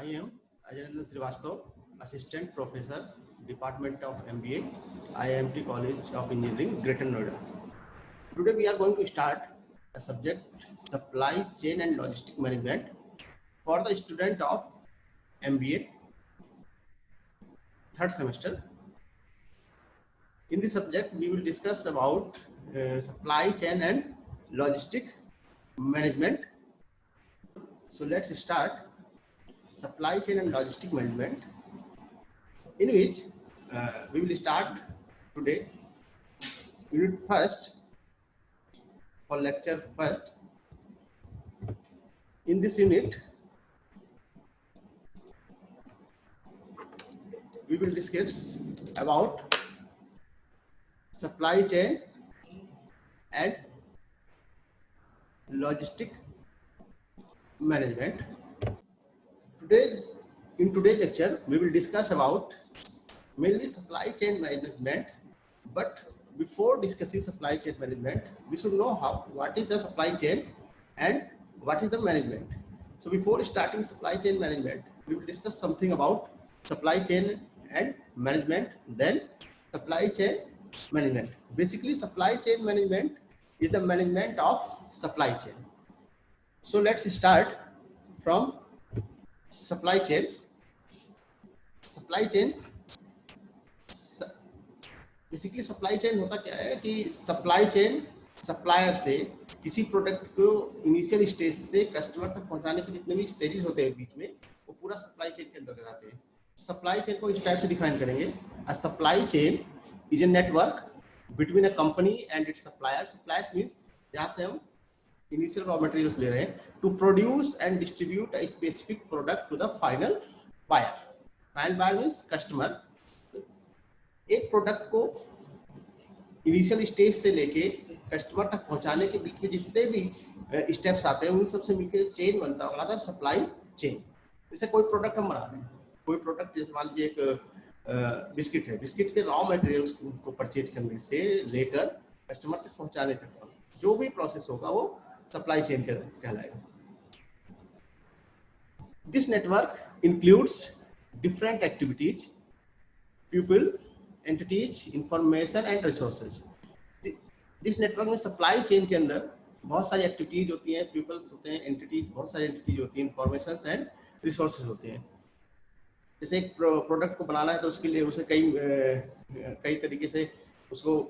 I am Ajananda Srivastava, Assistant Professor, Department of MBA, IIMT College of Engineering, Greater Noida. Today we are going to start a subject Supply Chain and Logistic Management for the student of MBA, third semester. In this subject, we will discuss about supply chain and logistic management. So let's start supply chain and logistic management, in which we will start today unit first for lecture first. In this unit, we will discuss about supply chain and logistic management. In today's lecture, we will discuss about mainly supply chain management. But before discussing supply chain management, we should know what is the supply chain and what is the management. So before starting supply chain management, we will discuss something about supply chain and management, then supply chain management. Basically, supply chain management is the management of supply chain. So let's start from supply chain. Supply chain, basically supply chain होता क्या है कि supply chain supplier से किसी product को initial stage से customer तक पहुंचाने के जितने भी स्टेजेस होते हैं बीच में, वो पूरा सप्लाई चेन के अंतर्गत आते हैं. सप्लाई चेन को इस टाइप से डिफाइन करेंगे. A supply chain is a network between a company and its supplier. Suppliers means जहां से हम इनिशियल रॉ मटेरियल्स ले रहे हैं to produce and distribute a specific product to the final buyer. Final buyer means customer. एक product को initial stage से लेके कस्टमर तक पहुंचाने के बीच में जितने भी स्टेप्स आते हैं उन सबसे मिलकर चेन बनता है सप्लाई चेन. जैसे कोई प्रोडक्ट हम बना रहे हैं, कोई प्रोडक्ट जैसे मान लीजिए एक बिस्किट है, बिस्किट के रॉ मटेरियल्स को परचेज करने से लेकर कस्टमर तक पहुंचाने तक जो भी प्रोसेस होगा वो सप्लाई चेन कहलाएगा. This network includes different activities, people, entities, information and resources. This network में सप्लाई चेन के अंदर बहुत सारी एक्टिविटीज होती हैं, पीपल्स होते हैं, एंटिटीज, बहुत सारी एंटिटीज होती हैं, इंफॉर्मेशन एंड रिसोर्सेज होते हैं. जैसे एक प्रोडक्ट को बनाना है तो उसके लिए उसे कई तरीके से उसको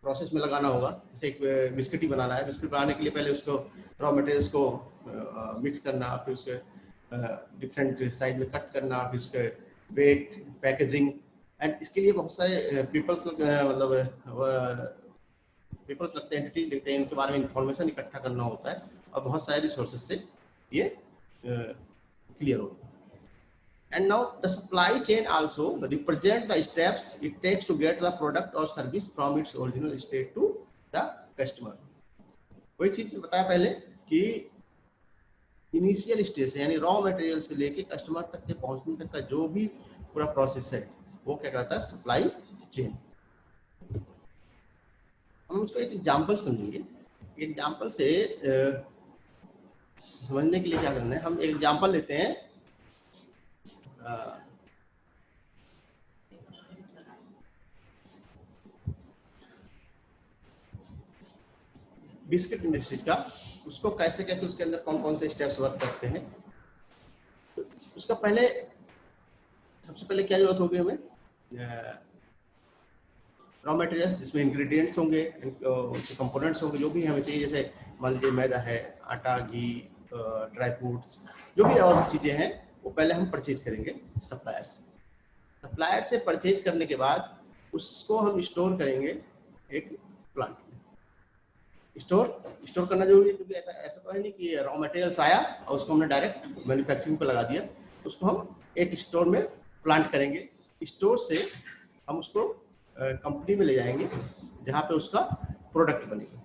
प्रोसेस में लगाना होगा. जैसे एक बिस्किट ही बनाना है, बिस्किट बनाने के लिए पहले उसको रॉ मटेरियल्स को मिक्स करना, फिर उसके डिफरेंट साइज में कट करना, फिर उसके वेट, पैकेजिंग, एंड इसके लिए बहुत सारे पीपल्स लगते हैं, एंटिटीज लगते हैं, इनके बारे में इंफॉर्मेशन इकट्ठा करना होता है और बहुत सारे रिसोर्सेज से ये क्लियर होगा. And now the supply chain also represent the steps it takes to get the product और service from its original state to the customer. वही चीज बताया पहले कि इनिशियल स्टेज से यानी रॉ मटेरियल से लेके कस्टमर तक के पहुंचने तक का जो भी पूरा प्रोसेस है वो क्या कहलाता है, सप्लाई चेन. हम उसको एक एग्जांपल समझेंगे. एग्जांपल से समझने के लिए क्या करना है, हम एक एग्जांपल लेते हैं. बिस्किट इंडस्ट्रीज का, उसको कैसे कैसे उसके अंदर कौन कौन से स्टेप्स वर्क करते हैं. उसका पहले सबसे पहले क्या जरूरत होगी हमें, रॉ मटेरियल्स जिसमें इंग्रेडिएंट्स होंगे, उसके कंपोनेंट्स होंगे, जो भी हमें चाहिए. जैसे मान लीजिए मैदा है, आटा, घी, ड्राई फ्रूट्स, जो भी और चीज़ें हैं वो पहले हम परचेज करेंगे सप्लायर से. सप्लायर से परचेज करने के बाद उसको हम स्टोर करेंगे एक प्लांट में. स्टोर करना जरूरी है, क्योंकि ऐसा तो है नहीं कि रॉ मटेरियल्स आया और उसको हमने डायरेक्ट मैन्युफैक्चरिंग पे लगा दिया. उसको हम एक स्टोर में प्लांट करेंगे. स्टोर से हम उसको कंपनी में ले जाएंगे जहाँ पे उसका प्रोडक्ट बनेगा.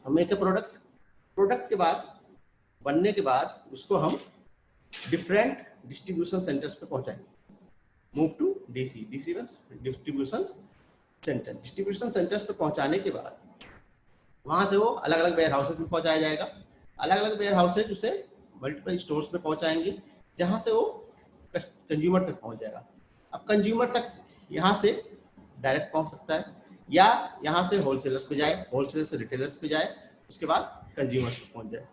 हम एक प्रोडक्ट के बाद बनने के बाद उसको हम डिफरेंट डिस्ट्रीब्यूशन सेंटर्स पे पहुँचाएंगे. Move to DC, distribution centre. Distribution centres पे पहुँचाने के बाद वहाँ से वो अलग अलग वेयर हाउसेज में पहुँचाया जाएगा. अलग अलग वेयर हाउसेज उसे मल्टीपल स्टोर्स में पहुंचाएंगे जहां से वो कंज्यूमर तक पहुंच जाएगा। अब कंज्यूमर तक यहाँ से डायरेक्ट पहुंच सकता है या यहाँ से होलसेलर्स पे जाए, होलसेलर से रिटेलर्स पे जाए, उसके बाद कंज्यूमर्स पे पहुंच जाए।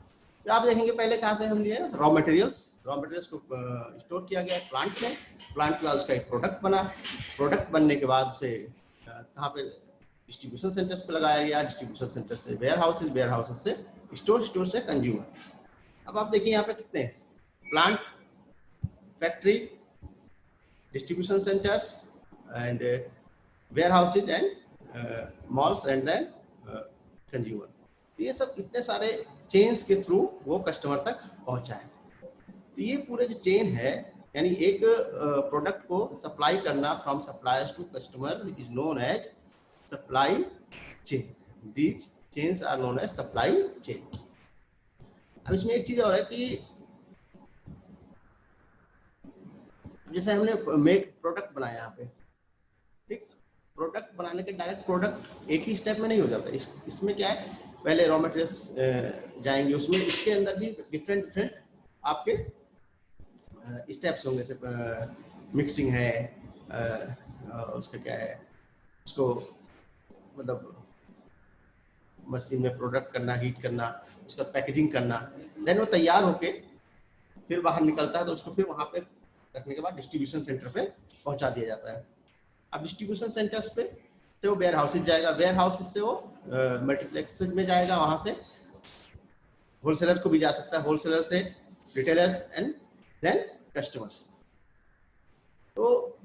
तो आप देखेंगे पहले कहाँ से हम लिए रॉ मटेरियल्स को स्टोर किया गया प्लांट में, प्लांट के बाद उसका एक प्रोडक्ट बना, प्रोडक्ट बनने के बाद उसे कहाँ पे डिस्ट्रीब्यूशन सेंटर्स पे लगाया गया, डिस्ट्रीब्यूशन सेंटर से वेयर हाउसेज से स्टोर से कंज्यूमर। अब आप देखिए यहाँ पे कितने plant, factory, distribution centers and warehouses and malls and then consumer। ये सब इतने सारे चेन्स के थ्रू वो कस्टमर तक पहुंचा है। तो ये पूरे जो चेन है, यानी एक प्रोडक्ट को सप्लाई करना from suppliers to customer is known as supply chain. These chains are known as supply chain. अब इसमें एक चीज और है कि जैसे हमने मेक प्रोडक्ट बनाया यहाँ पे, ठीक, प्रोडक्ट बनाने के डायरेक्ट प्रोडक्ट एक ही स्टेप में नहीं हो जाता। इसमें क्या है, पहले रॉ मटेरियल्स जाएंगे, उसमें इसके अंदर भी डिफरेंट आपके स्टेप्स होंगे। जैसे मिक्सिंग है, उसका क्या है, उसको मतलब मशीन में प्रोडक्ट करना, हीट करना, उसका पैकेजिंग करना, देन वो तैयार होके फिर बाहर निकलता है, तो उसको फिर वहाँ पे रखने के बाद डिस्ट्रीब्यूशन सेंटर पे पहुंचा दिया जाता है। अब डिस्ट्रीब्यूशन सेंटर्स पे तो वो वेयर हाउसेज जाएगा, वेयर हाउसेज से वो मल्टीप्लेक्स में जाएगा, वहां से होलसेलर को भी जा सकता है, होलसेलर से रिटेलर्स एंड देन कस्टमर्स। तो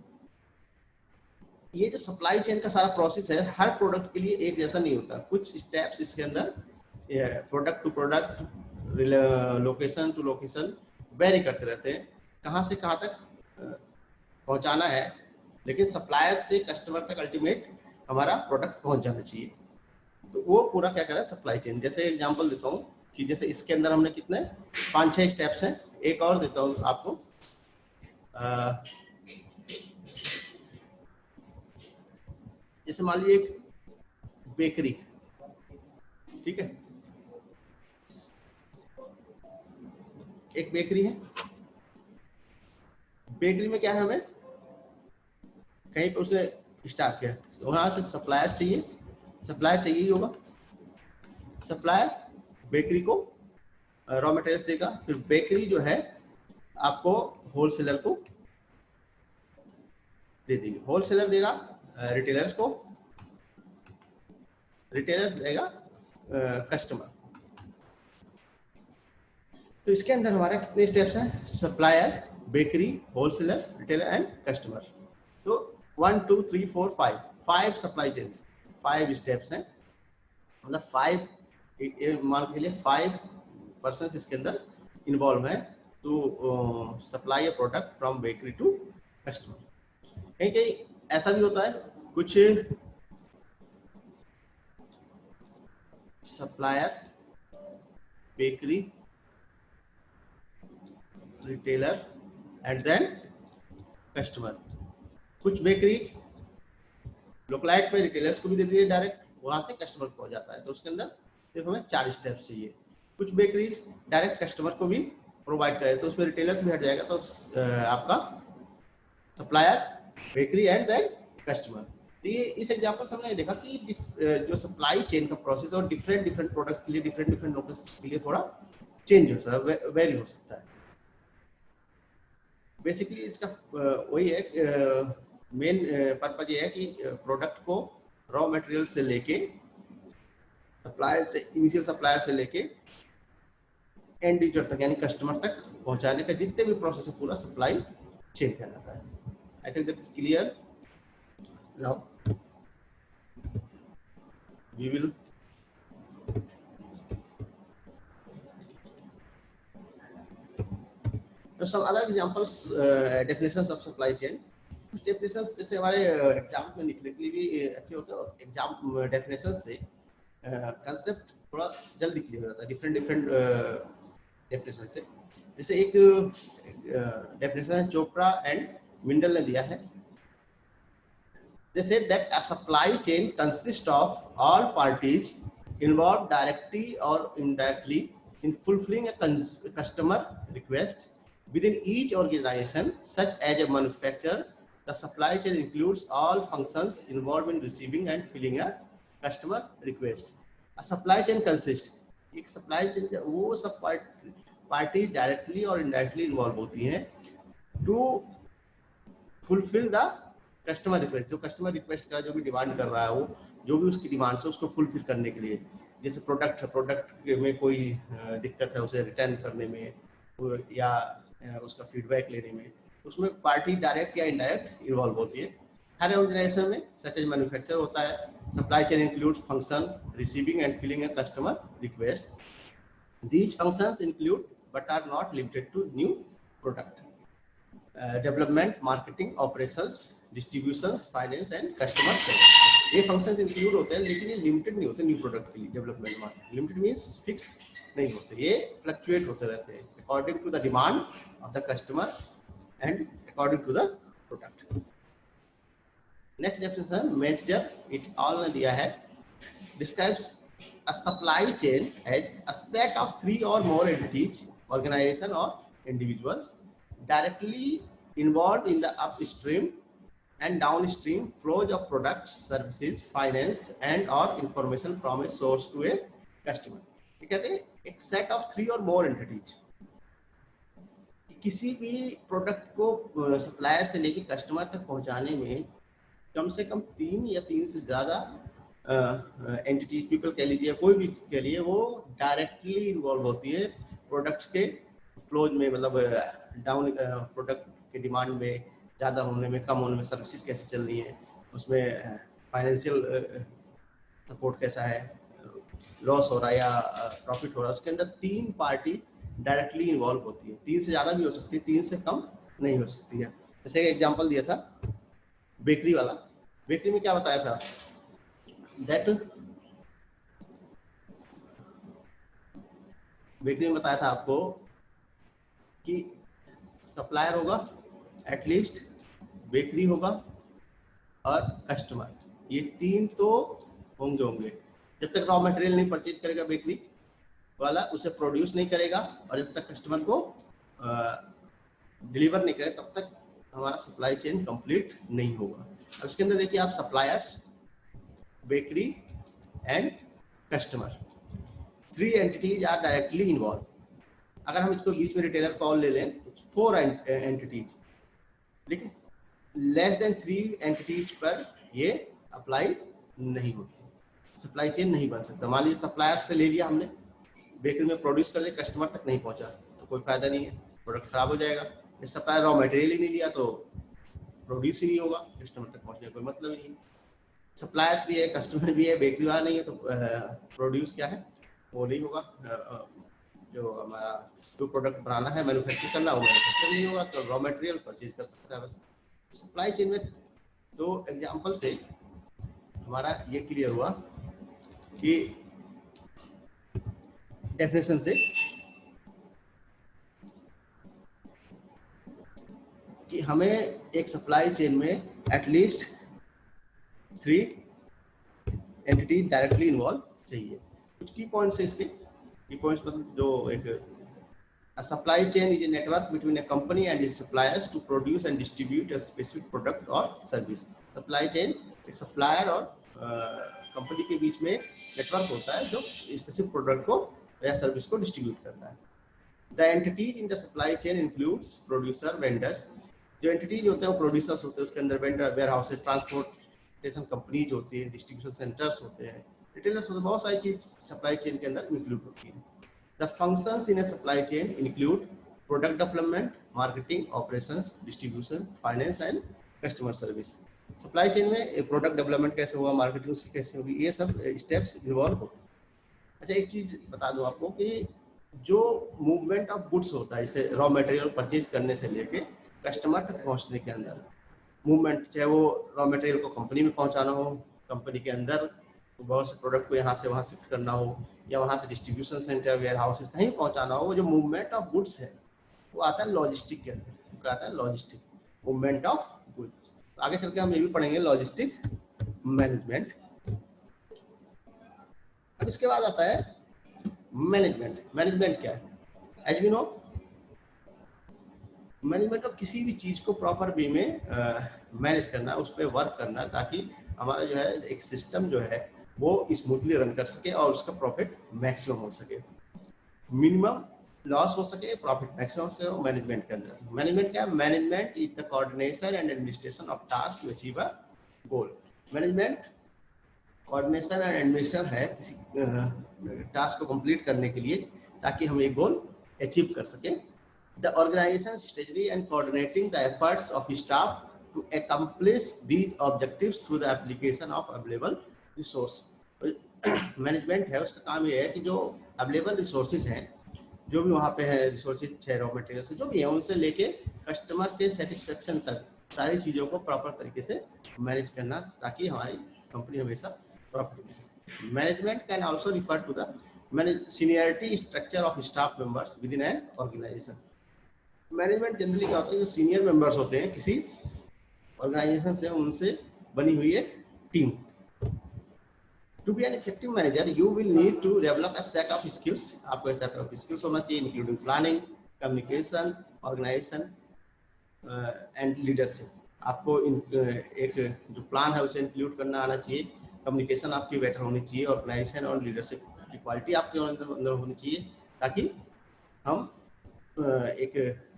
ये जो सप्लाई चेन का सारा प्रोसेस है, हर प्रोडक्ट के लिए एक जैसा नहीं होता। कुछ स्टेप्स इसके अंदर product to product, location to location vary करते रहते हैं, कहाँ से कहाँ तक पहुँचाना है, लेकिन सप्लायर से कस्टमर तक अल्टीमेट हमारा प्रोडक्ट पहुँच जाना चाहिए। तो वो पूरा क्या कहता है सप्लाई चेन। जैसे एग्जांपल देता हूँ कि जैसे इसके अंदर हमने कितने 5-6 स्टेप्स हैं। एक और देता हूँ आपको, जैसे मान लीजिए एक बेकरी, ठीक है, एक बेकरी है। बेकरी में क्या है, हमें कहीं पर उसने स्टार्ट किया, तो वहां से सप्लायर चाहिए ही होगा। सप्लायर बेकरी को रॉ मटेरियल्स देगा, फिर बेकरी जो है आपको होलसेलर को दे देगी, होलसेलर देगा रिटेलर्स को, रिटेलर देगा कस्टमर। तो इसके अंदर हमारे कितने स्टेप्स हैं, supplier, bakery, wholesaler, retailer and customer. तो 1 2 3 4 5 सप्लाई चेन, 5 स्टेप्स हैं, मतलब 5 मान के लिए 5 पर्सन्स इसके अंदर इन्वॉल्व है to supply a product from bakery to customer. कहीं कहीं ऐसा भी होता है, कुछ supplier, bakery, retailer and then customer. कुछ बेकरीज लोकलाइट पे रिटेलर्स को भी देती है डायरेक्ट, वहां से कस्टमर को हो जाता है, तो उसके अंदर सिर्फ हमें 4 स्टेप चाहिए। कुछ बेकरीज डायरेक्ट कस्टमर को भी प्रोवाइड करे, तो उसमें रिटेलर्स भी हट जाएगा, तो आपका supplier, bakery and then customer. तो ये इस एग्जांपल से हमने देखा कि जो सप्लाई चेन का प्रोसेस और डिफरेंट प्रोडक्ट्स के लिए डिफरेंट लोकेशंस के लिए थोड़ा चेंज हो सकता है, वेरी हो सकता है। बेसिकली इसका वही है, मेन पर्पज ये है कि प्रोडक्ट को रॉ मटेरियल से लेके सप्लायर से, इनिशियल सप्लायर से लेके एंड यूजर तक यानी कस्टमर तक पहुंचाने का जितने भी प्रोसेस है पूरा सप्लाई चेन कहलाता है। I think that is clear. Now we will some other examples, definitions of supply chain। कुछ definitions जैसे हमारे एग्जाम में लिखने के लिए भी अच्छे होते हैं, और एग्जाम डेफिनेशन से कंसेप्ट थोड़ा जल्दी क्लियर हो जाता है डिफरेंट डेफिनेशन से। जैसे एक डेफिनेशन चोपड़ा एंड मिंडल ने दिया है। They said that a supply chain consists of all parties involved directly or indirectly in fulfilling a customer request within each organization, such as a manufacturer. The supply chain includes all functions involved in receiving and filling a customer request. A supply chain consists, एक supply chain वो सब party directly और indirectly involve होती हैं to fulfil the customer request. जो customer request का जो भी डिमांड कर रहा है, वो जो भी उसकी डिमांड है उसको फुलफिल करने के लिए, जैसे प्रोडक्ट में कोई दिक्कत है उसे रिटर्न करने में या उसका फीडबैक लेने में, उसमें पार्टी डायरेक्ट या इनडायरेक्ट इन्वॉल्व होती है। हर ऑर्गेनाइजेशन में सच एज मैन्युफैक्चरर होता है। Supply chain includes function receiving and filling a customer request. These functions include but are not limited to new product development, marketing, operations, distributions, finance and customer service. ये functions include होते हैं, लेकिन ये limited नहीं होते new product के लिए। Development marketing limited means fix नहीं होते, ये फ्लक्चुएट होते रहते हैं according to the demand of the customer and according to the product. Next definition manager, it all ने दिया है, describes a supply chain as a set of 3 or more entities, organization or individuals directly involved in the upstream and downstream flows of products, services, finance and or information from a source to a customer. ये कहते हैं एक set of 3 or more entities, किसी भी product को supplier से लेके customer तक पहुंचाने में कम से कम 3 या 3 से ज़्यादा एंटिटी, पीपल कह लीजिए, कोई भी कह लिए, वो डायरेक्टली इन्वॉल्व होती है प्रोडक्ट्स के फ्लोज में, मतलब डाउन प्रोडक्ट के डिमांड में ज़्यादा होने में, कम होने में, सर्विसेज कैसे चल रही हैं, उसमें फाइनेंशियल सपोर्ट कैसा है, लॉस हो रहा है या प्रॉफिट हो रहा है, उसके अंदर 3 पार्टी डायरेक्टली इन्वॉल्व होती है। 3 से ज़्यादा भी हो सकती है, 3 से कम नहीं हो सकती है। जैसे एक एग्जाम्पल दिया था बेकरी वाला, बेकरी में क्या बताया था, दैट बेकरी में बताया था आपको कि सप्लायर होगा, एटलीस्ट बेकरी होगा और कस्टमर, ये 3 तो होंगे। जब तक रॉ मटेरियल नहीं परचेज करेगा बेकरी वाला, उसे प्रोड्यूस नहीं करेगा, और जब तक कस्टमर को डिलीवर नहीं करे, तब तक हमारा सप्लाई चेन कंप्लीट नहीं होगा। अब इसके अंदर देखिए आप, suppliers, bakery and customer, 3 entities are directly involve. अगर हम इसको बीच में रिटेलर कॉल ले लें तो 4 एंटिटीज, लेकिन लेस देन 3 एंटिटीज पर ये अप्लाई नहीं होती, सप्लाई चेन नहीं बन सकता। मान लीजिए सप्लायर से ले लिया हमने, बेकरी में प्रोड्यूस कर दिया, कस्टमर तक नहीं पहुंचा तो कोई फायदा नहीं है, प्रोडक्ट खराब हो जाएगा। इस सप्लायर रॉ मटेरियल ही नहीं दिया तो प्रोड्यूस ही नहीं होगा, कस्टमर तक पहुंचने का कोई मतलब ही नहीं। सप्लायर्स भी है, कस्टमर भी है, बेकरी वाला नहीं है तो प्रोड्यूस क्या है वो नहीं होगा, जो हमारा जो प्रोडक्ट बनाना है, मैन्युफैक्चर करना, वो मैन्युफैक्चर नहीं होगा, तो रॉ मटेरियल परचेज कर सकता है। बस सप्लाई चेन में 2 एग्जांपल से हमारा ये क्लियर हुआ कि डेफिनेशन से कि हमें एक सप्लाई चेन में एटलीस्ट 3 एंटिटी डायरेक्टली इन्वॉल्व चाहिए। कुछ की पॉइंट्स है इसके, की पॉइंट्स मतलब जो एक supply chain is a network between a company and its suppliers to produce and distribute a specific product और सर्विस। सप्लाई चेन एक सप्लायर और कंपनी के बीच में नेटवर्क होता है जो स्पेसिफिक प्रोडक्ट को या सर्विस को डिस्ट्रीब्यूट करता है। The entities in the supply chain includes producer, vendors. जो एंटिटीज होते हैं वो प्रोड्यूसर्स होते हैं, उसके अंदर vendor, warehouses, transportation companies होती है, डिस्ट्रीब्यूशन सेंटर्स होते हैं, रिटेलर्स होते हैं, बहुत सारी चीज सप्लाई चेन के अंदर इंक्लूड होती है। The functions in A supply chain include product development, marketing, operations, distribution, finance and customer service. Supply chain में प्रोडक्ट डेवलपमेंट कैसे होगा, मार्केटिंग उसकी कैसे होगी, ये सब स्टेप्स इन्वॉल्व होते हैं। अच्छा, एक चीज बता दूं आपको कि जो मूवमेंट ऑफ गुड्स होता है, जैसे रॉ मटेरियल परचेज करने से लेके कस्टमर तक पहुंचने के अंदर मूवमेंट, चाहे वो रॉ मटेरियल को कंपनी में पहुंचाना हो, कंपनी के अंदर बहुत से प्रोडक्ट को यहाँ से वहाँ शिफ्ट करना हो, या वहाँ से डिस्ट्रीब्यूशन सेंटर, वेयर हाउसेज कहीं पहुंचाना हो, वो जो मूवमेंट ऑफ गुड्स है वो आता है लॉजिस्टिक के अंदर, क्या आता है लॉजिस्टिक, मूवमेंट ऑफ गुड्स। आगे चल के हम ये भी पढ़ेंगे लॉजिस्टिक मैनेजमेंट। अब इसके बाद आता है मैनेजमेंट। मैनेजमेंट क्या है? As we know management of किसी भी चीज को प्रॉपर वे में मैनेज करना, उस पर वर्क करना, ताकि हमारा जो है एक सिस्टम जो है वो स्मूथली रन कर सके और उसका प्रॉफिट मैक्सिमम हो सके, मिनिमम लॉस हो सके, प्रॉफिट मैक्सिमम से हो। मैनेजमेंट के अंदर मैनेजमेंट क्या है? Management is the coordination and administration of task to achieve a goal. Management coordination and administration है किसी टास्क को कंप्लीट करने के लिए, ताकि हम एक गोल अचीव कर सके। The organization strategy and coordinating the efforts of staff to accomplish these objectives through the application of available resource। Management है उसका काम ये है कि जो अवेलेबल रिसोर्सेज हैं, जो भी वहाँ पे है रिसोर्सेज, रॉ मटेरियल से जो भी है, उनसे लेके कस्टमर के सेटिस्फेक्शन तक सारी चीज़ों को प्रॉपर तरीके से मैनेज करना, ताकि हमारी कंपनी हमेशा profit. Management can also refer to the seniority structure of staff members within an organization. Management generally क्या होता है, जो सीनियर मेंबर्स होते हैं किसी ऑर्गेनाइजेशन से, उनसे बनी हुई एक team. To be an effective manager, you will need to develop a set of skills। आपको एक set of skills होना चाहिए, including planning, communication, organization and leadership। आपको एक जो प्लान है उसे इंक्लूड करना आना चाहिए, कम्युनिकेशन आपकी बेटर होनी चाहिए, ऑर्गेनाइजेशन और लीडरशिप की क्वालिटी आपके अंदर होनी चाहिए, ताकि हम एक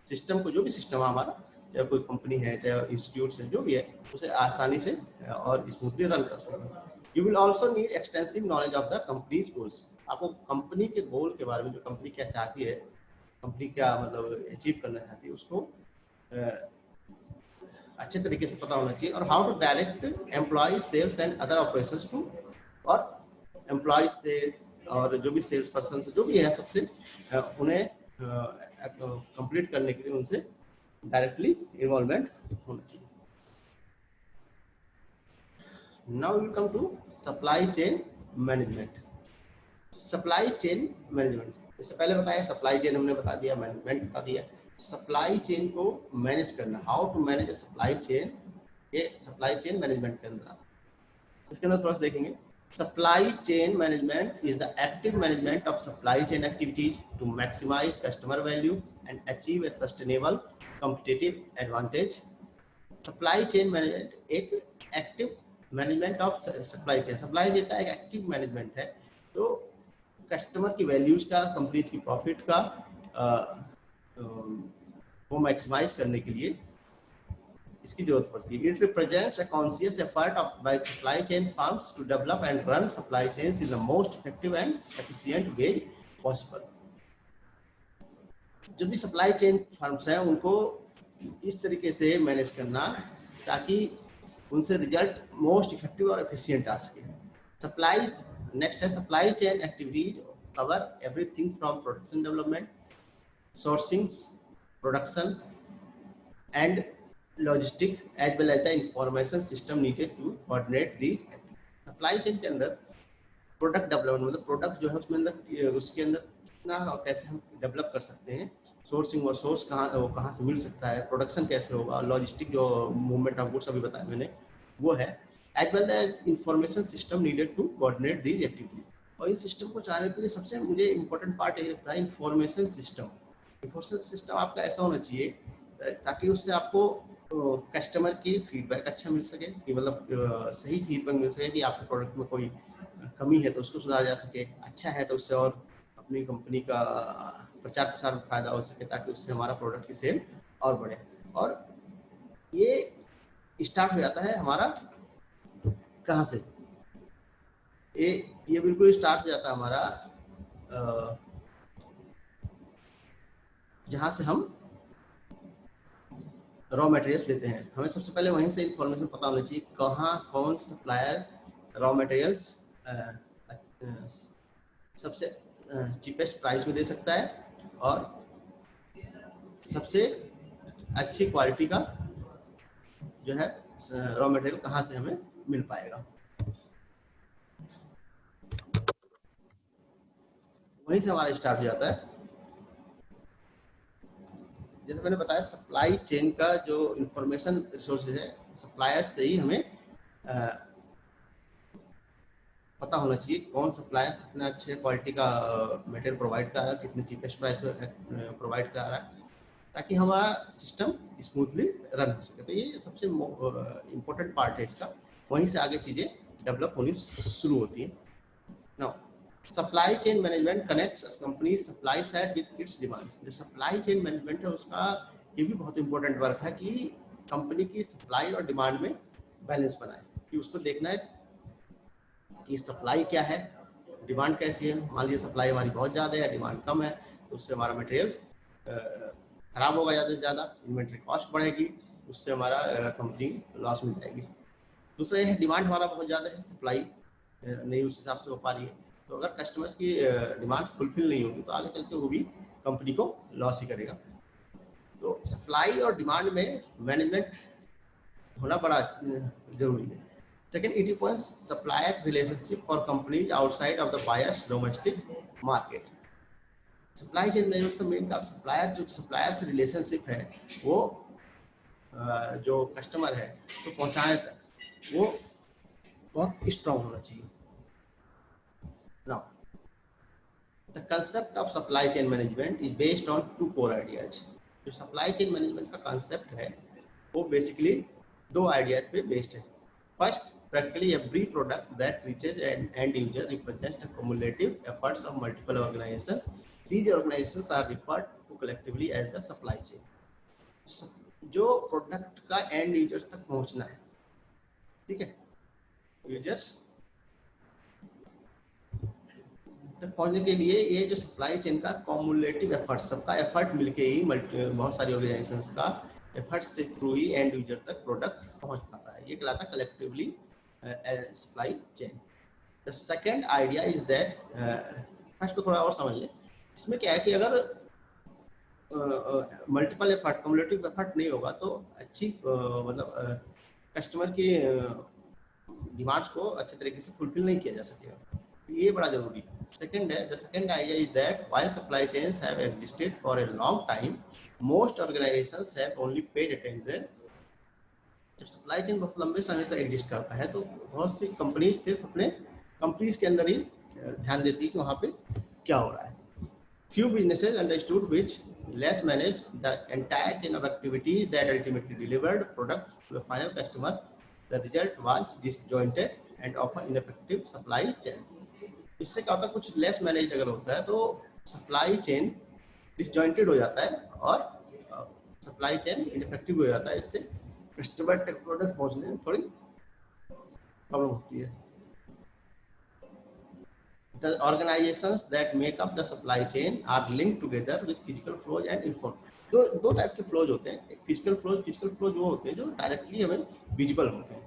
सिस्टम को, जो भी सिस्टम है हमारा, चाहे कोई कंपनी है, चाहे इंस्टीट्यूट है, जो भी है, उसे आसानी से और स्मूथली रन कर सकें। You will also need extensive knowledge of the company's goals। आपको कंपनी के गोल के बारे में, जो कंपनी क्या चाहती है, कंपनी क्या मतलब अचीव करना चाहती है, उसको अच्छे तरीके से पता होना चाहिए। और how to direct employees, sales and other operations to, और एम्प्लॉयज से और जो भी सेल्स पर्सन से जो भी है, सबसे उन्हें कंप्लीट करने के लिए उनसे डायरेक्टली इन्वॉल्वमेंट होना चाहिए। Now we come to supply chain management। supply chain management, इससे पहले बताया सप्लाई चेन, हमने बता दिया, मैनेजमेंट बता दिया। सप्लाई चेन को मैनेज करना, how to manage supply chain, ये सप्लाई चेन मैनेजमेंट के अंदर आता है। इसके अंदर थोड़ा सा देखेंगे। Supply chain management is the active management of supply chain activities to maximise customer value and achieve a sustainable competitive advantage. Supply chain management एक active management of supply chain, supply chain का एक active management है, तो customer की values का, company की profit का वो मैक्सिमाइज करने के लिए इसकी जरूरत पड़ती है। It represents a conscious effort of by supply chain firms to develop and run supply chains in the most effective and efficient way possible. जो भी सप्लाई चेन फर्म्स हैं, उनको इस तरीके से मैनेज करना ताकि उनसे रिजल्ट मोस्ट इफेक्टिव और एफिशिएंट आ सके। सप्लाई नेक्स्ट है supply chain activities cover everything from production development, sourcing, production and logistic as well as the information system needed to coordinate the. Supply chain के अंदर product development मतलब product जो है उसमें अंदर, उसके अंदर कितना और कैसे हम डेवलप कर सकते हैं, सोर्सिंग और सोर्स कहाँ से मिल सकता है, प्रोडक्शन कैसे होगा, लॉजिस्टिक जो मूवमेंट ऑफ गुड्स अभी बताया मैंने वो है, as well the information system needed to coordinate these activity. और इस सिस्टम को चलाने के लिए सबसे मुझे इंपॉर्टेंट पार्ट यही लगता है इंफॉर्मेशन सिस्टम। इंफॉर्मेशन सिस्टम आपका ऐसा होना चाहिए ताकि उससे आपको कस्टमर की फीडबैक अच्छा मिल सके, कि मतलब सही फीडबैक मिल सके कि आपके प्रोडक्ट में कोई कमी है तो उसको सुधारा जा सके, अच्छा है तो उससे और अपनी कंपनी का प्रचार प्रसार में फायदा हो सके, ताकि उससे हमारा प्रोडक्ट की सेल और बढ़े। और ये स्टार्ट हो जाता है हमारा कहाँ से, ये बिल्कुल स्टार्ट हो जाता है हमारा जहाँ से हम रॉ मटेरियल्स लेते हैं। हमें सबसे पहले वहीं से इंफॉर्मेशन पता होनी चाहिए कहाँ कौन सप्लायर रॉ मटेरियल्स सबसे चीपेस्ट प्राइस में दे सकता है और सबसे अच्छी क्वालिटी का जो है रॉ मटेरियल कहाँ से हमें मिल पाएगा, वहीं से हमारा स्टार्ट हो जाता है। जैसे मैंने बताया सप्लाई चेन का जो इंफॉर्मेशन रिसोर्सेज है, सप्लायर से ही हमें पता होना चाहिए कौन सप्लायर कितना अच्छे क्वालिटी का मटेरियल प्रोवाइड कर रहा है, कितने चीपेस्ट प्राइस पे प्रोवाइड कर रहा है। ताकि हमारा सिस्टम स्मूथली रन हो सके। तो ये सबसे इम्पोर्टेंट पार्ट है इसका, वहीं से आगे चीज़ें डेवलप होनी शुरू होती हैं। Now supply chain management connects company supply side with its demand. जो सप्लाई चेन मैनेजमेंट है उसका ये भी बहुत इंपॉर्टेंट वर्क है कि कंपनी की सप्लाई और डिमांड में बैलेंस बनाए, कि उसको देखना है कि सप्लाई क्या है, डिमांड कैसी है। मान लीजिए सप्लाई हमारी बहुत ज़्यादा है, डिमांड कम है, तो उससे हमारा मटेरियल खराब होगा ज़्यादा से ज़्यादा, इन्वेंट्री कॉस्ट बढ़ेगी, उससे हमारा कंपनी लॉस में जाएगी। दूसरा ये है डिमांड हमारा बहुत ज़्यादा है, सप्लाई नहीं उस हिसाब से हो पा रही है, तो अगर कस्टमर्स की डिमांड फुलफिल नहीं होगी तो आगे चल के वो भी कंपनी को लॉस ही करेगा। तो सप्लाई और डिमांड में मैनेजमेंट होना बड़ा जरूरी है। Second, it influences supplier relationship for companies outside of the buyer's domestic market. Supply chain management का मेन काम सप्लायर, जो सप्लायर से रिलेशनशिप है वो जो कस्टमर है तो पहुंचाने तक वो बहुत स्ट्रांग होना चाहिए। Now, the concept of supply chain management is based on two core ideas. जो सप्लाई चेन मैनेजमेंट का कॉन्सेप्ट है वो बेसिकली दो आइडियाज पे बेस्ड है। First, practically every product that reaches an end user represents the cumulative efforts of multiple organizations. These organizations are referred to collectively as the supply chain. जो product का and users तक पहुंचना है, ठीक है, users तक पहुंचने के लिए ये जो सप्लाई चेन का कॉमुलेटिव एफर्ट, सबका एफर्ट मिलके ही बहुत सारी ऑर्गेनाइजेशंस का एफर्ट से थ्रू ही एंड यूजर तक प्रोडक्ट पहुंच पाता है, ये कहलाता है collectively supply chain. The second idea is that, first को थोड़ा और समझ लें, इसमें क्या है कि अगर मल्टीपल एफर्ट कम्युलेटिव एफर्ट नहीं होगा तो अच्छी मतलब कस्टमर की डिमांड्स को अच्छे तरीके से फुलफिल नहीं किया जा सकेगा, ये बड़ा जरूरी है। सेकंड है, the second idea is that while supply chains have existed for a long time, most organisations have only paid attention. जब सप्लाई चेन बहुत लंबे समय तक एग्जिस्ट करता है तो बहुत सी कंपनी सिर्फ अपने कंपनीज के अंदर ही ध्यान देती है कि वहाँ पे क्या हो रहा है। Few businesses understood which less managed the entire chain of activities that ultimately delivered product to the final customer. The result was disjointed and often ineffective supply chain. इससे क्या होता है, कुछ लेस मैनेज अगर होता है तो सप्लाई चेन डिसजॉइंटेड हो जाता है और सप्लाई चेन इनफेक्टिव हो जाता है, इससे कस्टमर तक प्रोडक्ट पहुंचने में थोड़ी प्रॉब्लम होती है। The organizations that make up the supply chain are linked together with physical flows and inform. दो टाइप के फ्लोज होते हैं, एक फिजिकल फ्लोज वो होते हैं जो डायरेक्टली हमें विजिबल होते हैं।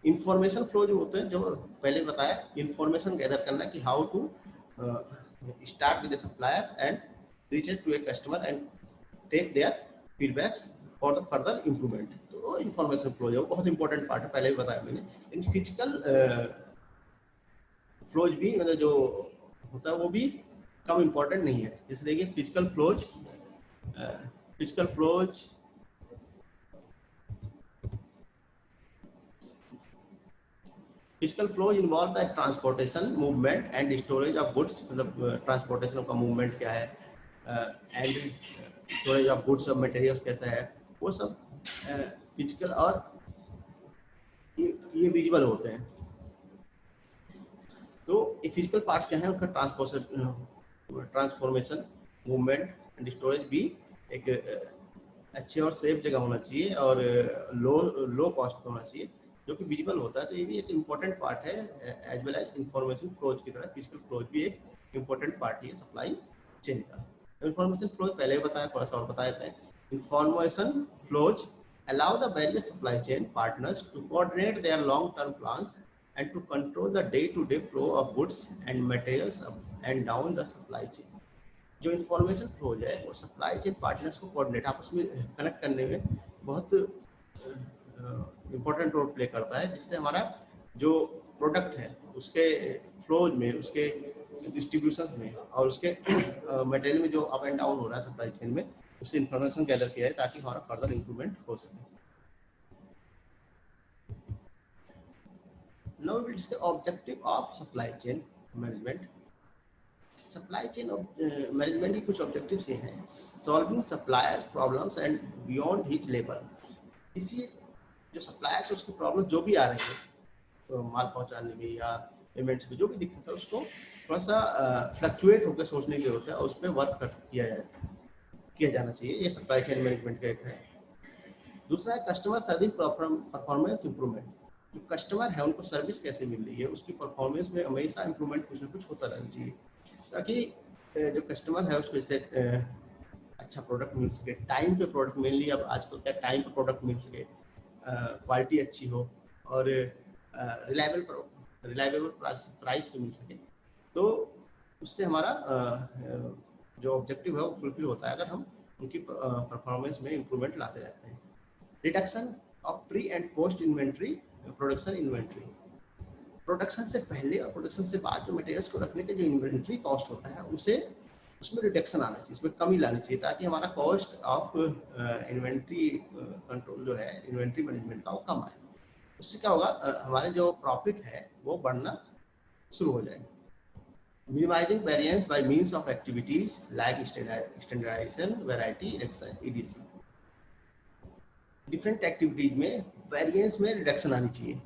इंफॉर्मेशन फ्लो जो होते हैं, जो पहले बताया, इंफॉर्मेशन गैदर करना कि how to start with the supplier and reaches to a customer and take their feedbacks for the further improvement. तो इंफॉर्मेशन फ्लो जो बहुत इंपॉर्टेंट पार्ट है, पहले भी बताया मैंने। इन फिजिकल फ्लोज भी मतलब जो होता है वो भी कम इम्पोर्टेंट नहीं है। जैसे देखिए physical flows physical flows involve the transportation, movement and storage of goods. मतलब ट्रांसपोर्टेशन का मूवमेंट क्या है and storage of goods of materials कैसा है, वो सब फिजिकल और ये विजिबल होते हैं। तो ये फिजिकल पार्ट्स क्या है, उनका ट्रांसफॉर्मेशन, मूवमेंट एंड स्टोरेज भी एक अच्छे और सेफ जगह होना चाहिए और लो कॉस्ट पे होना चाहिए, जो कि विजिबल होता है। तो ये भी एक इम्पोर्टेंट पार्ट है, as well as information flows की तरह फिजिकल फ्लोज भी एक इम्पोर्टेंट पार्ट है सप्लाई चेन का। इंफॉर्मेशन फ्लोज पहले बताया, थोड़ा सा और बता देते हैं। Information flows allow the various supply chain partners to coordinate their long-term plans and to control the day-to-day flow of goods and materials up and down the supply chain. जो information flow है वो supply chain partners को coordinate आपस में connect करने में बहुत important role play करता है, जिससे हमारा जो प्रोडक्ट है उसके फ्लोज में, उसके डिस्ट्रीब्यूशन में और उसके मटेरियल में जो अप एंड डाउन हो रहा है सप्लाई चेन में, उससे इंफॉर्मेशन गैदर किया है ताकि हमारा फर्दर इंप्रूवमेंट हो सके। Now we will discuss objective of supply chain management. Supply chain management की कुछ ऑब्जेक्टिव्स ये हैं: solving suppliers problems and beyond his level. इसी जो सप्लायर्स उसकी प्रॉब्लम जो भी आ रही है, तो माल पहुंचाने में या पेमेंट्स में जो भी दिक्कत है, उसको थोड़ा सा फ्लक्चुएट होकर सोचने की जरूरत है और उस पर वर्क किया जाना चाहिए। ये सप्लाई चेन मैनेजमेंट का एक है। दूसरा है कस्टमर सर्विस परफॉर्मेंस इंप्रूवमेंट। जो कस्टमर है उनको सर्विस कैसे मिल रही है, उसकी परफॉर्मेंस में हमेशा इंप्रूवमेंट कुछ ना कुछ होता रहना चाहिए, ताकि जो कस्टमर है उसको जैसे अच्छा प्रोडक्ट मिल सके, टाइम पे प्रोडक्ट, मेनली अब आजकल क्या टाइम पे प्रोडक्ट मिल सके, क्वालिटी अच्छी हो और रिलायबल प्राइस पे मिल सके। तो उससे हमारा जो ऑब्जेक्टिव है वो फुलफिल होता है अगर हम उनकी परफॉर्मेंस में इंप्रूवमेंट लाते रहते हैं। Reduction of pre and post inventory production inventory. Production से पहले और प्रोडक्शन से बाद जो मटेरियल्स को रखने के जो इन्वेंट्री कॉस्ट होता है उसमें रिडक्शन आना चाहिए, उसमें कमी लानी चाहिए, ताकि हमारा कॉस्ट ऑफ इन्वेंट्री कंट्रोल जो है, इन्वेंट्री मैनेजमेंट का, वो कम आए। उससे क्या होगा, हमारे जो प्रॉफिट है वो बढ़ना शुरू हो जाएगा। Minimizing variance by means of activities like standardization, variety, etc। Different activities में वेरिएंस में रिडक्शन आनी चाहिए।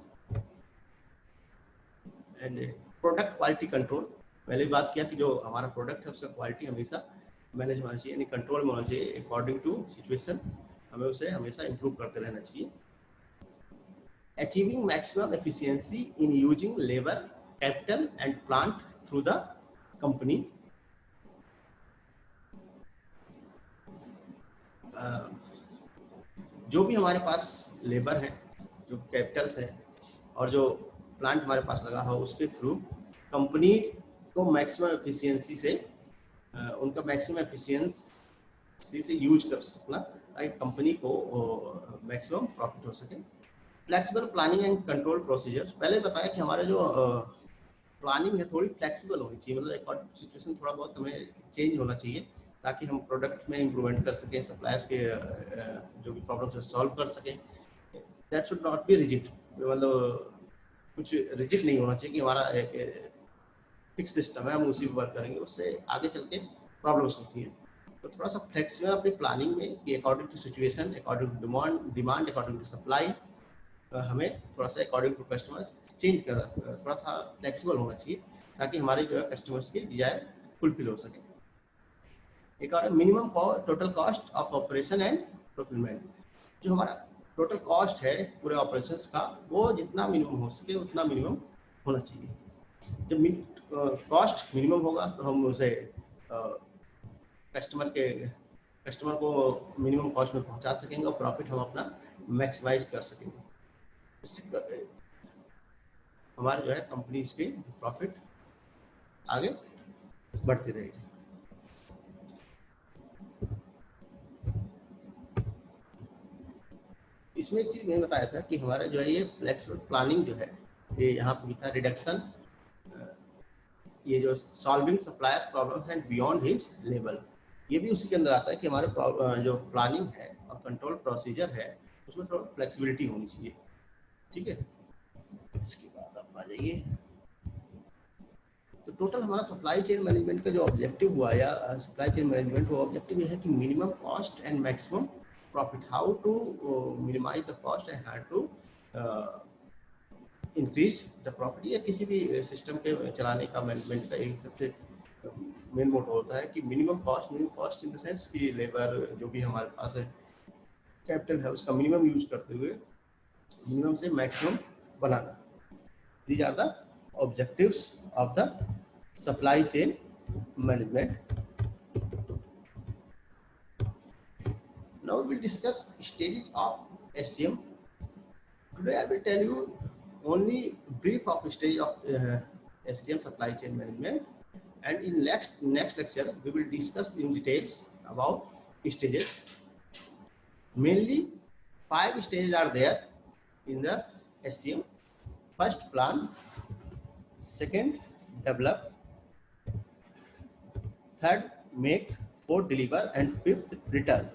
एंड प्रोडक्ट क्वालिटी कंट्रोल, पहले बात किया कि जो हमारा प्रोडक्ट है उसका क्वालिटी हमेशा मैनेज होना चाहिए, यानी कंट्रोल में होना चाहिए। अकॉर्डिंग टू सिचुएशन हमें उसे हमेशा इंप्रूव करते रहना चाहिए। Achieving maximum efficiency in using labour, capital and plant through the company. जो भी हमारे पास लेबर है, जो कैपिटल्स है और जो प्लांट हमारे पास लगा हो, उसके थ्रू कंपनी को मैक्सिमम एफिशिएंसी से उनका मैक्सिमम एफिशिएंसी से यूज कर सकना, ताकि कंपनी को मैक्सिमम प्रॉफिट हो सके। Flexible planning and control procedure, पहले बताया कि हमारे जो प्लानिंग है थोड़ी फ्लेक्सिबल होनी चाहिए, मतलब एक सिचुएशन थोड़ा बहुत हमें चेंज होना चाहिए, ताकि हम प्रोडक्ट में इम्प्रूवमेंट कर सकें, सप्लायर्स के जो भी प्रॉब्लम्स है सॉल्व कर सकें। That should not be rigid, मतलब कुछ रिजिड नहीं होना चाहिए कि हमारा एक फिक्स सिस्टम है, हम उसी पर वर्क करेंगे, उससे आगे चल के प्रॉब्लम्स होती हैं। तो थोड़ा सा फ्लेक्सिबल अपनी प्लानिंग में कि according to situation, according to demand, according to supply, हमें थोड़ा सा अकॉर्डिंग टू कस्टमर्स चेंज कर, थोड़ा सा फ्लेक्सिबल होना चाहिए, ताकि हमारे जो है कस्टमर्स की डिजायर फुलफिल हो सके। एक और minimum total cost of operation and procurement. जो हमारा टोटल कॉस्ट है पूरे ऑपरेशंस का, वो जितना मिनिमम हो सके उतना मिनिमम होना चाहिए। जब कॉस्ट मिनिमम होगा तो हम उसे कस्टमर को मिनिमम कॉस्ट में पहुंचा सकेंगे और प्रॉफिट हम अपना मैक्सिमाइज कर सकेंगे। इससे हमारे जो है कंपनीज की प्रॉफिट आगे बढ़ती रहेगी। इसमें एक चीज मैंने बताया था कि हमारा जो है ये फ्लेक्सिबल प्लानिंग जो है, ये यहाँ पे भी था रिडक्शन, ये जो solving suppliers problems and beyond his level, ये भी उसी के अंदर आता है कि हमारे जो प्लानिंग है और कंट्रोल प्रोसीजर है उसमें थोड़ा फ्लेक्सिबिलिटी होनी चाहिए। ठीक है, इसके बाद आप आ जाइए। तो टोटल हमारा सप्लाई चेन मैनेजमेंट का जो ऑब्जेक्टिव हुआ, या सप्लाई चेन मैनेजमेंट वो ऑब्जेक्टिव ये है कि minimum cost and maximum profit, how to minimize the cost and how to increase the profit. या किसी भी सिस्टम के चलाने का, मैनेजमेंट का एक सबसे मेन मोटो होता है कि minimum cost in the sense कि लेबर जो भी हमारे पास है, कैपिटल है, उसका मिनिमम यूज करते हुए मिनिमम से मैक्सिमम बनाना। These are the objectives of the supply chain management. Now we will discuss stages of SCM. Today I will tell you only brief of stage of SCM, supply chain management, and in next lecture we will discuss in details about stages. Mainly 5 stages are there in the SCM. First, plan. Second, develop. Third, make. Fourth, deliver. And fifth, return.